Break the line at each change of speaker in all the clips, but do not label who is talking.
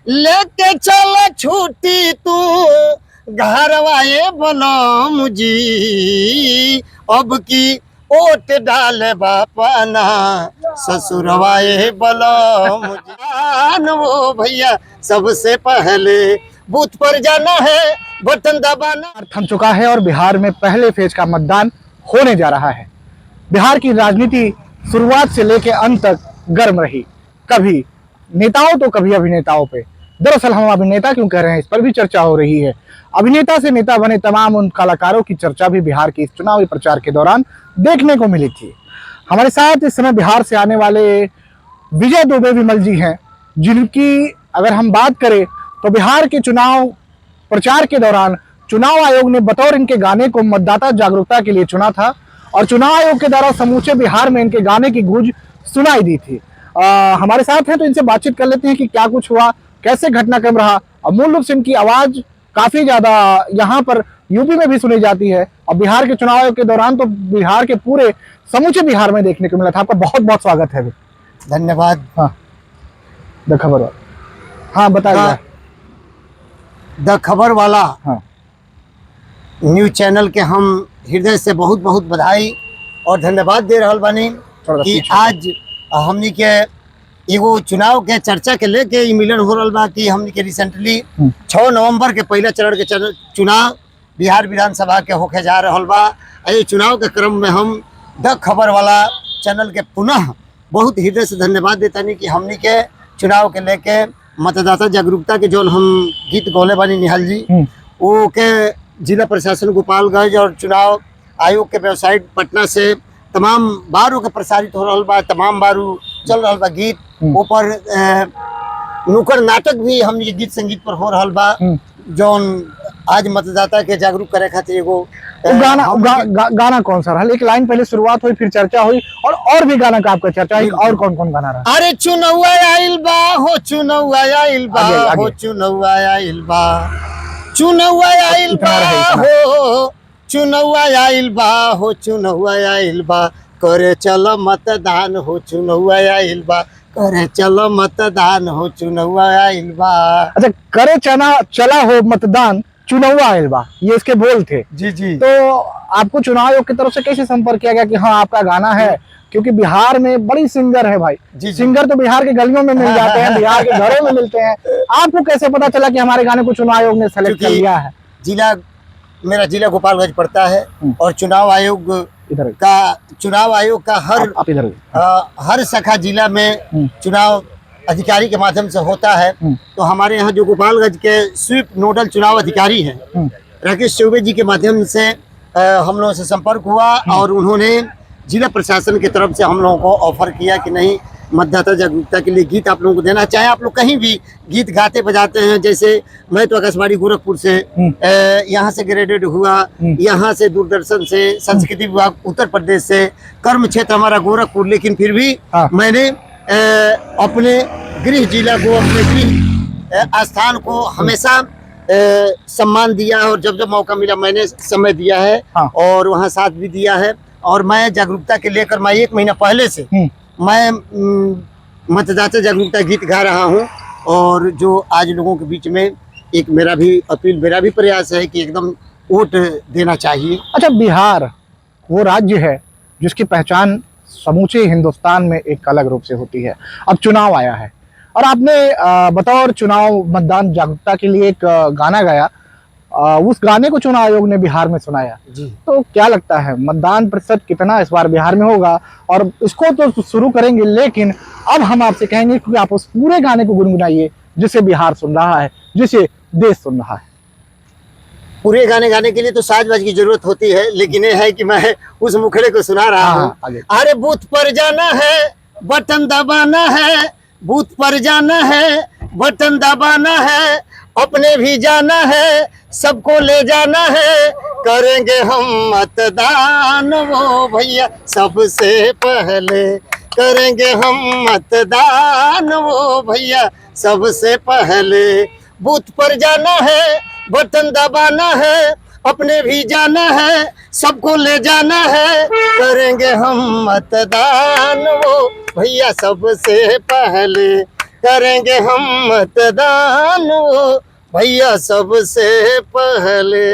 लेके चल छूटी तू घरवाए बलम जी, अब की ओट डाले बापना ससुरवाए बलम जी। वो भैया सबसे पहले बूथ पर जाना है, बटन दबाना।
थम चुका है और बिहार में पहले फेज का मतदान होने जा रहा है। बिहार की राजनीति शुरुआत से लेकर अंत तक गर्म रही, कभी नेताओं तो कभी अभिनेताओं पे। दरअसल हम अभिनेता क्यों कह रहे हैं, इस पर भी चर्चा हो रही है। अभिनेता से नेता बने तमाम उन कलाकारों की चर्चा भी बिहार के इस चुनावी प्रचार के दौरान देखने को मिली थी। हमारे साथ इस समय बिहार से आने वाले विजय दुबे विमल जी हैं, जिनकी अगर हम बात करें तो बिहार के चुनाव प्रचार के दौरान चुनाव आयोग ने बतौर इनके गाने को मतदाता जागरूकता के लिए चुना था और चुनाव आयोग के द्वारा समूचे बिहार में इनके गाने की गूंज सुनाई दी थी। हमारे साथ हैं तो इनसे बातचीत कर लेते हैं कि क्या कुछ हुआ, कैसे घटनाक्रम रहा। और मूल रूप से इनकी आवाज काफी ज्यादा यहाँ पर यूपी में भी सुनी जाती है और बिहार के चुनाव आयोग के दौरान तो बिहार के पूरे समूचे बिहार में देखने को मिला था। आपका बहुत बहुत स्वागत है।
धन्यवाद।
हाँ, द खबर, हाँ बताइए।
द खबर वाला
हाँ,
न्यूज चैनल के हम हृदय से बहुत बहुत बधाई और धन्यवाद दे रहल बानी कि आज हमनी के एगो चुनाव के चर्चा के लेके ई मिलन हो रहल बा कि हमनी के रिसेंटली 6 नवंबर के पहला चरण के चुनाव बिहार विधानसभा के होके जा रहल बा। ये चुनाव के क्रम में हम द खबर वाला चैनल के पुनः बहुत हृदय से धन्यवाद देता नहीं कि हमनी के चुनाव के लेके मतदाता जागरूकता के जो हम गीत गौले बानी निहाल जी, वो के जिला प्रशासन गोपालगंज और चुनाव आयोग के वेबसाइट पटना से तमाम बारों के प्रसारित हो रहा बा, तमाम बारू चल रहा बा गीत ऊपर। नुक्कड़ नाटक भी हम ये गीत संगीत पर हो रहा बा, जौन आज मतदाता के जागरूक करे खातिर एगो
गाना कौन सा रहा? एक लाइन पहले शुरुआत हुई, फिर चर्चा हुई और भी गाना का आपका चर्चा है। और कौन कौन गाना रहा?
अरे चुनौआ आइल बा हो, चुनौआ आइल बा हो, चुनौआ आइल बा, चुनौआ आइल बा हो, चुनौआ आइल बा हो, चुनौआ आइल बा, करे चल मतदान हो, चुनौआ आइल बा, करे चल मतदान हो, चुनौआ आइल बा।
अच्छा, करे चला हो मतदान, चुनाव आइल बा, ये इसके बोल थे।
जी जी।
तो आपको चुनाव आयोग की तरफ से कैसे संपर्क किया गया कि हाँ आपका गाना है? क्योंकि बिहार में बड़ी सिंगर है भाई।
जी।
सिंगर तो बिहार के गलियों में मिल जाते हैं, बिहार के घरों में मिलते हैं। आपको कैसे पता चला कि हमारे गाने को चुनाव आयोग ने सेलेक्ट कर लिया है?
मेरा जिला गोपालगंज पड़ता है और चुनाव आयोग का हर शाखा जिला में चुनाव अधिकारी के माध्यम से होता है। तो हमारे यहाँ जो गोपालगंज के स्वीप नोडल चुनाव अधिकारी हैं राकेश चौबे जी के माध्यम से हम लोगों से संपर्क हुआ और उन्होंने जिला प्रशासन की तरफ से हम लोगों को ऑफर किया कि नहीं, मतदाता जागरूकता के लिए गीत आप लोगों को देना, चाहे आप लोग कहीं भी गीत गाते बजाते हैं। जैसे मैं तो आकाशवाणी गोरखपुर से यहाँ से ग्रेडेड हुआ, यहाँ से दूरदर्शन से, संस्कृति विभाग उत्तर प्रदेश से, कर्म क्षेत्र हमारा गोरखपुर, लेकिन फिर भी मैंने अपने गृह जिला को, अपने गृह स्थान को हमेशा सम्मान दिया है और जब जब मौका मिला मैंने समय दिया है और वहाँ साथ भी दिया है। और मैं जागरूकता के लेकर मैं 1 महीना पहले से मैं मतदाता जागरूकता गीत गा रहा हूँ और जो आज लोगों के बीच में एक मेरा भी प्रयास है कि एकदम वोट देना चाहिए।
अच्छा, बिहार वो राज्य है जिसकी पहचान समूचे हिंदुस्तान में एक अलग रूप से होती है। अब चुनाव आया है और आपने बतौर चुनाव मतदान जागरूकता के लिए एक गाना गाया, उस गाने को चुनाव आयोग ने बिहार में सुनाया
जी।
तो क्या लगता है मतदान प्रतिशत कितना इस बार बिहार में होगा? और इसको तो शुरू करेंगे, लेकिन अब हम आपसे कहेंगे कि आप उस पूरे गाने को गुनगुनाइए जिसे बिहार सुन रहा है, जिसे देश सुन रहा है।
पूरे गाने गाने के लिए तो साजबाज की जरूरत होती है, लेकिन ये है कि मैं उस मुखड़े को सुना रहा हूँ। अरे बूथ पर जाना है, बटन दबाना है, बूथ पर जाना है, बटन दबाना है, अपने भी जाना है, सबको ले जाना है, करेंगे हम मतदान वो भैया सबसे पहले, करेंगे हम मतदान वो भैया सबसे पहले, बूथ पर जाना है, बटन दबाना है, अपने भी जाना है, सबको ले जाना है, करेंगे हम मतदान वो भैया सबसे पहले, करेंगे हम मतदान वो भैया सबसे पहले।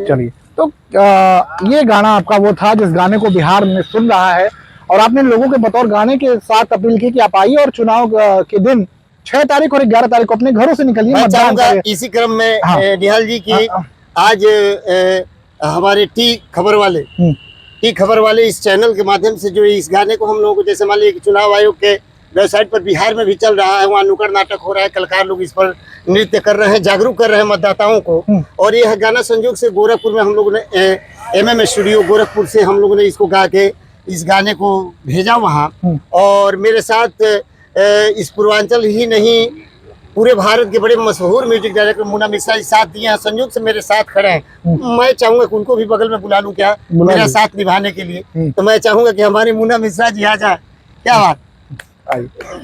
चलिए, तो ये गाना आपका वो था जिस गाने को बिहार में सुन रहा है, और आपने लोगों के बतौर गाने के साथ अपील की कि आप आइए और चुनाव के दिन 6 तारीख और 11 तारीख को अपने घरों से निकलिए,
मैं
मतदान
चाहूंगा
करिए।
इसी क्रम में
हाँ।
निहाल जी की
हाँ।
आज हमारे टी खबर वाले इस चैनल के माध्यम से जो इस गाने को हम लोगों को, जैसे मान लीजिए कि चुनाव आयोग के वेबसाइट पर बिहार में भी चल रहा है, वहाँ नुक्कड़ नाटक हो रहा है, कलाकार लोग इस पर नृत्य कर रहे हैं, जागरूक कर रहे हैं मतदाताओं को। और यह गाना संयोग से गोरखपुर में हम लोगों ने MM स्टूडियो गोरखपुर से हम लोगों ने इसको गा के इस गाने को भेजा वहाँ। और मेरे साथ इस पूर्वांचल ही नहीं पूरे भारत के बड़े मशहूर म्यूजिक डायरेक्टर मुन्ना मिश्रा जी साथ दिए हैं, संयोग से मेरे साथ खड़े हैं। मैं चाहूंगा कि उनको भी बगल में बुला लूं क्या, मेरा साथ निभाने के लिए। तो मैं चाहूंगा कि हमारे मुन्ना मिश्रा जी आ जाए। क्या बात,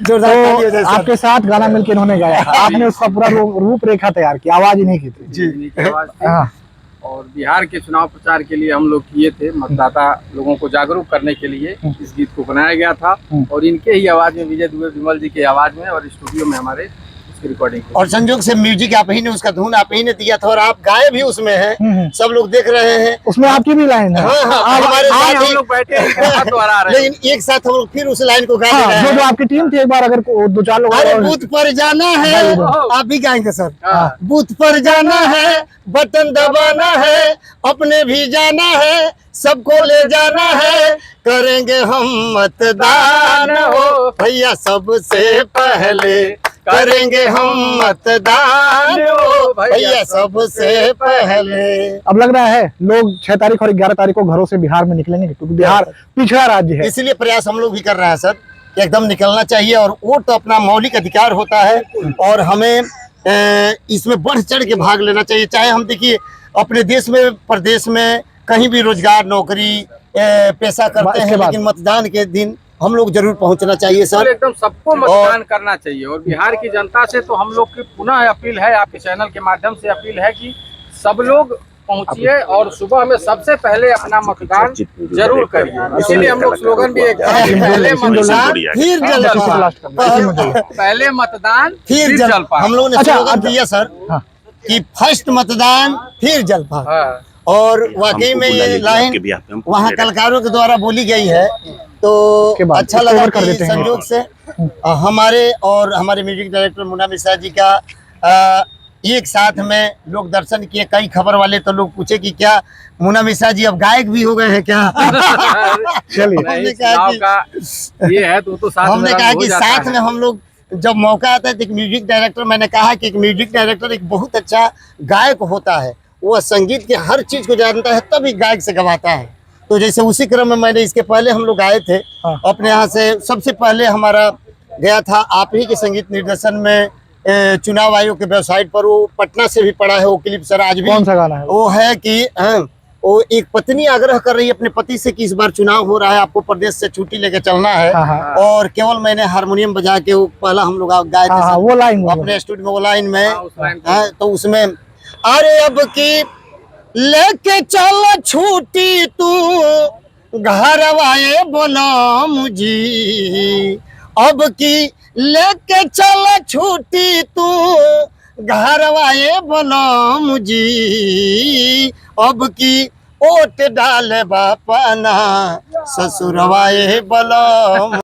जोरदार ताली हो जाए
तो
सर।
आपके साथ गाना मिलकर इन्होंने गाया, आपने उसका पूरा रूपरेखा तैयार की, आवाज ही नहीं की थी।
जी
आवाज थी।
हाँ।
और बिहार के चुनाव प्रचार के लिए हम लोग किए थे, मतदाता लोगों को जागरूक करने के लिए इस गीत को बनाया गया था। और इनके ही आवाज में, विजय दुबे विमल जी के आवाज में और स्टूडियो में हमारे इसकी रिकॉर्डिंग।
और संयोग से म्यूजिक आप ही ने, उसका धुन आप ही ने दिया था और आप गाए भी उसमें हैं, सब लोग देख रहे हैं।
उसमें आपकी भी लाइन है।
हाँ, हाँ, हमारे साथ
हम
ही-
लोग बैठे हैं, दोबारा आ रहे हैं।
लेकिन एक साथ हम लोग फिर उस लाइन को गा
हाँ,
रहे हैं।
जो आपकी टीम थी, एक बार अगर 2-4 लोग
अरे
और-
बूथ पर जाना है, आप भी गाएंगे सर।
हाँ।
बूथ पर जाना है, बटन दबाना है, अपने भी जाना है, सबको ले जाना है, करेंगे हम मतदान हो भैया सबसे पहले, करेंगे हम मतदान हो भैया सबसे पहले।
अब लग रहा है लोग 6 तारीख और 11 तारीख को घरों से बिहार में निकलेंगे, क्योंकि बिहार पिछड़ा राज्य है।
इसीलिए प्रयास हम लोग भी कर रहे हैं सर कि एकदम निकलना चाहिए। और वोट तो अपना मौलिक अधिकार होता है और हमें इसमें बढ़ चढ़ के भाग लेना चाहिए। चाहे हम देखिए अपने देश में, प्रदेश में कहीं भी रोजगार, नौकरी, पैसा करते हैं, लेकिन मतदान के दिन हम लोग जरूर पहुंचना चाहिए
और
सर।
एकदम सबको मतदान करना चाहिए। और बिहार की जनता से तो हम लोग की पुनः अपील है, आपके चैनल के माध्यम से अपील है कि सब लोग पहुंचिए और सुबह में सबसे पहले अपना मतदान जरूर करिए। इसीलिए हम लोग स्लोगन भी एक पहले मतदान
फिर जलपान,
पहले मतदान
फिर जलपान। हम लोगों ने
अच्छा,
स्लोगन दिया सर कि फर्स्ट मतदान फिर जलपान।
हाँ।
और वाकई में ये लाइन वहाँ कलाकारों के द्वारा बोली गई है, तो अच्छा लगा कि संयोग से हमारे और हमारे म्यूजिक डायरेक्टर मुन्ना मिश्रा जी का एक साथ में लोग दर्शन किए। कई खबर वाले तो लोग पूछे कि क्या मुन्ना मिश्रा जी अब गायक भी हो गए हैं क्या?
चलिए,
हमने कहा कि
ये है तो साथ
हमने
में
कहा
रंग हो
कि
जाता
साथ
है।
में हम लोग जब मौका आता है तो एक म्यूजिक डायरेक्टर, मैंने कहा कि एक म्यूजिक डायरेक्टर एक बहुत अच्छा गायक होता है, वह संगीत के हर चीज को जानता है, तभी गायक से गवाता है। तो जैसे उसी क्रम में मैंने इसके पहले हम लोग आए थे अपने यहाँ से, सबसे पहले हमारा गया था आप ही के संगीत निर्देशन में चुनाव आयोग के वेबसाइट पर, वो पटना से भी पड़ा है वो क्लिप सर आज भी।
कौन सा गाना है
वो है कि वो एक पत्नी आग्रह कर रही है अपने पति से कि इस बार चुनाव हो रहा है, आपको प्रदेश से छुट्टी लेके चलना है। और केवल मैंने हारमोनियम बजा के वो पहला हम लोग गाए थे सर,
वो लाइन
अपने स्टूडियो में वो लाइन में।
उस लाइन पे।
तो उसमें अरे अब की लेके चल छुट्टी तू घर आए बोला मुझे, अब की लेके चल छुट्टी तू घर आए बोला मुझे, अब की ओट डाल बापा ना ससुरवाए बोला।